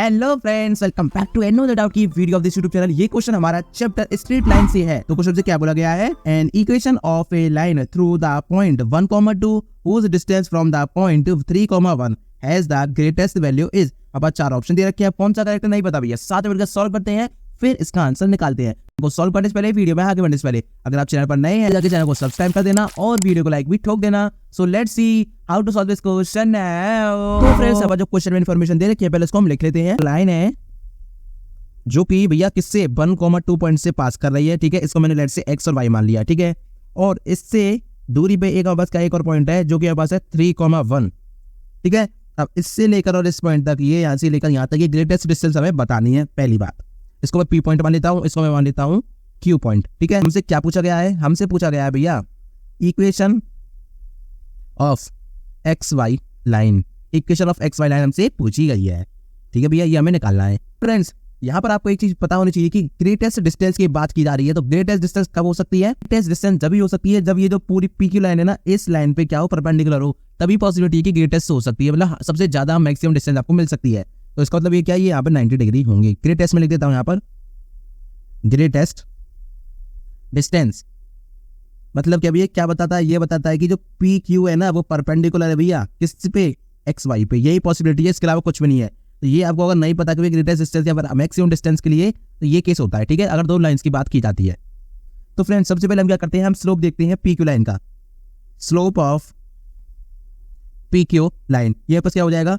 Hello friends, welcome back to another doubt की video of this YouTube channel. ये question हमारा chapter straight line से है। तो क्वेश्चन से क्या बोला गया है, an equation of a line through the point 1,2 whose distance from the point 3,1 has the greatest value is। अब 4 ऑप्शन दे रखे हैं, कौन सा करेक्ट नहीं पता भैया। 7 मिनट का सॉल्व करते हैं, फिर इसका आंसर निकालते हैं। वो सॉल्व करने से पहले वीडियो में आगे बढ़ने से पहले अगर आप चैनल पर नए हैं जाके चैनल को सब्सक्राइब कर देना और वीडियो को लाइक भी ठोक देना। So let's see how to solve this question now. तो फ्रेंड्स, अब जो क्वेश्चन में इंफॉर्मेशन दे रखी है पहले इसको हम लिख लेते हैं। लाइन है जो कि भैया किससे 1,2 पॉइंट से पास कर रही है, ठीक है। इसको मैंने लेट से x और y मान लिया, ठीक है। और इससे दूरी पे एक बस का एक और पॉइंट है जो कि हमारे पास है 3,1, ठीक है। अब इससे लेकर और इस पॉइंट तक, ये यहाँ से लेकर यहाँ तक ये ग्रेटेस्ट डिस्टेंस हमें बतानी है। पहली बात, इसको मैं P पॉइंट मान लेता हूँ, इसको मैं मान लेता हूँ Q पॉइंट, ठीक है। हमसे क्या पूछा गया है, हमसे पूछा गया है भैया equation of x y line. Equation of x y line हमसे पूछी गई है, ठीक है भैया, ये हमें निकालना है। फ्रेंड्स, यहाँ पर आपको एक चीज पता होनी चाहिए कि ग्रेटेस्ट डिस्टेंस की बात की जा रही है। तो ग्रेटेस्ट डिस्टेंस कब हो सकती है? ग्रेटेस्ट डिस्टेंस जब भी हो सकती है जब ये जो पूरी पी की लाइन है ना, इस लाइन पे क्या हो, परपेंडिकुलर हो, तभी पॉसिबिलिटी है कि ग्रेटेस्ट हो सकती है, मतलब सबसे ज्यादा मैक्सिमम डिस्टेंस आपको मिल सकती है। तो इसका मतलब ये क्या है, ये यहाँ पर 90 डिग्री होंगे। ग्रेटेस्ट में लिख देता हूँ यहाँ पर, ग्रेटेस्ट डिस्टेंस मतलब क्या भैया, क्या बताता है, ये बताता है कि जो पी क्यू है ना वो परपेंडिकुलर है भैया किस पे, एक्स वाई पे। यही पॉसिबिलिटी है, इसके अलावा कुछ भी नहीं है। तो ये आपको अगर नहीं पता कि ग्रेटेस्ट डिस्टेंस या मैक्सिमम डिस्टेंस के लिए, तो ये केस होता है, ठीक है, अगर दो लाइंस की बात की जाती है। तो फ्रेंड्स, सबसे पहले हम क्या करते हैं, हम स्लोप देखते हैं पी क्यू लाइन का। Slope of P Q line, ये पास क्या हो जाएगा,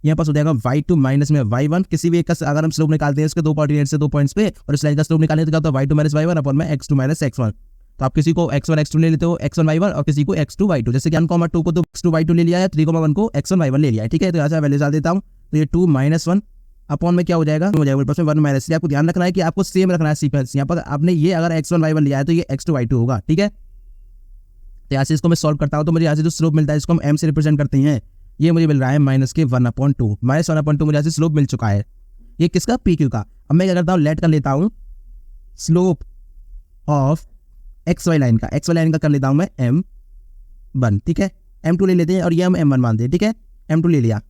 यहाँ पास हो जाएगा y2 माइनस में y1। किसी भी एक का अगर हम स्लोप निकालते हैं उसके दो कोऑर्डिनेट से 2 पॉइंट्स पे, और इस लाइन का स्लोप निकालने तो क्या होता है, y2 माइनस y1 अपॉन में x2 माइनस x1। तो आप किसी को x1 x2 ले लेते हो, x1 y1, और किसी को x2 y2। जैसे कि 1,2 को तो x2 y2 ले लिया है, 3,1 को x1 y1 ले लिया है, ठीक है। तो यहाँ से वैल्यू डाल देता हूँ, तो ये 2 माइनस 1 अपॉन में क्या हो जाएगा, हो जाएगा 1 माइनस। आपको ध्यान रखना है कि आपको सेम रखना है सीक्वेंस। यहाँ पर आपने ये अगर x1 y1 लिया है तो ये x2 y2 होगा, ठीक है। तो यहाँ से इसको मैं सॉल्व करता हूँ, तो मुझे यहाँ से जो स्लोप मिलता है इसको हम m से रिप्रेजेंट करते हैं। ये मुझे मिल रहा है माइनस के 1/2, माइनस 1/2 मुझे ऐसे स्लोप मिल चुका है। ये किसका, पी क्यू का। अब मैं क्या करता हूँ, लेट कर लेता हूँ slope of x y line का। एक्स वाई लाइन का कर लेता हूँ मैं m1, ठीक है। m2 ले लेते हैं और ये हम m1 मानते हैं, ठीक है। m2 ले लिया।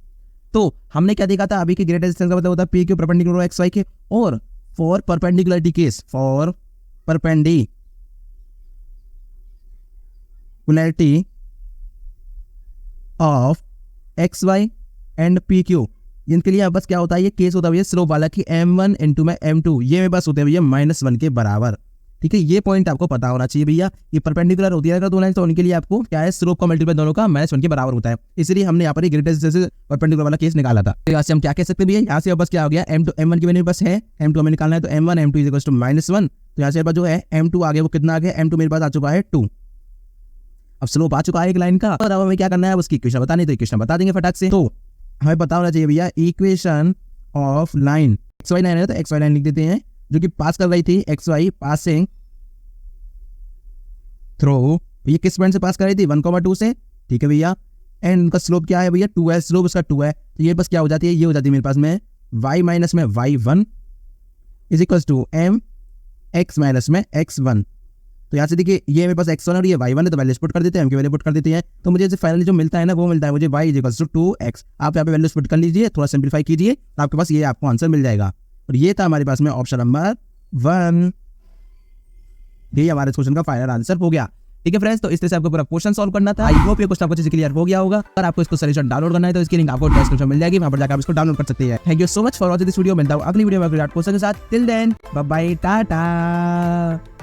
तो हमने क्या देखा था अभी की ग्रेटेस्ट डिस्टेंस का मतलब होता है p q perpendicular x y के। और for perpendicularity case, for perpendicularity of x y and p q, इनके लिए बस क्या होता है, ये केस होता है भैया स्लोप वाला कि m1 इंटू में m2, ये में बस होते हैं भैया -1 के बराबर, ठीक है। ये पॉइंट आपको पता होना चाहिए भैया। ये परपेंडिकुलर होती है अगर दो लाइन, तो उनके लिए आपको क्या है, स्लोप का मल्टीपल दोनों का -1 के बराबर होता है। इसलिए हमने यहाँ पर ग्रेटेस्ट डिस्टेंस परपेंडिकुलर वाला केस निकाला था। तो यहाँ से हम क्या कह सकते हैं भैया, यहाँ से बस क्या हो गया, m2 m1 की वैल्यू बस है, m2 हमें निकालना है, तो m1 m2 is equal to -1। तो यहाँ से जो है m2 आ गया, वो कितना आ गया, m2 मेरे पास आ चुका है 2। अब स्लोप आ चुका है एक लाइन का, और अब हमें क्या करना है, उसकी इक्वेशन बतानी, तो इक्वेशन बता देंगे फटाक से। तो हमें पता होना चाहिए भैया equation of line, x y line है तो एक्स वाई लाइन लिख देते हैं, जो कि पास कर रही थी एक्स वाई पासिंग थ्रू, ये किस पॉइंट से पास कर रही थी, 1,2 से, ठीक है भैया। एंड उनका स्लोप क्या है भैया, 2 है, स्लोप उसका 2 है। तो ये बस क्या हो जाती है, ये हो जाती है मेरे पास में y माइनस में y1 is equal to m x minus में x1। तो यहाँ से देखिए ये मेरे पास x1 और ये y1 है, तो वैल्यू पुट कर देते हैं, m की वैल्यू पुट कर देते हैं। तो मुझे फाइनली जो मिलता है ना, वो मिलता है मुझे y is equal to 2x। आप यहाँ पे वैल्यूज पुट कर लीजिए, थोड़ा सिंप्लीफाई कीजिए, तो आपके पास ये आपको आंसर मिल जाएगा। और ये था हमारे पास में ऑप्शन नंबर 1, ये हमारे क्वेश्चन का फाइनल आंसर हो गया, ठीक है फ्रेंड्स। तो इस तरह से आपको पूरा क्वेश्चन सॉल्व करना था। आई होप ये क्वेश्चन आपको अच्छे से क्लियर हो गया होगा। अगर आपको इसको सॉल्यूशन डाउनलोड करना है तो इसकी लिंक आपको डिस्क्रिप्शन में मिल जाएगी, वहां पर जाकर आप इसको डाउनलोड कर सकते हैं। Thank you so much for watching this video. मिलता हूं अगली वीडियो में अगले कोर्स के साथ। Till then bye bye, Tata.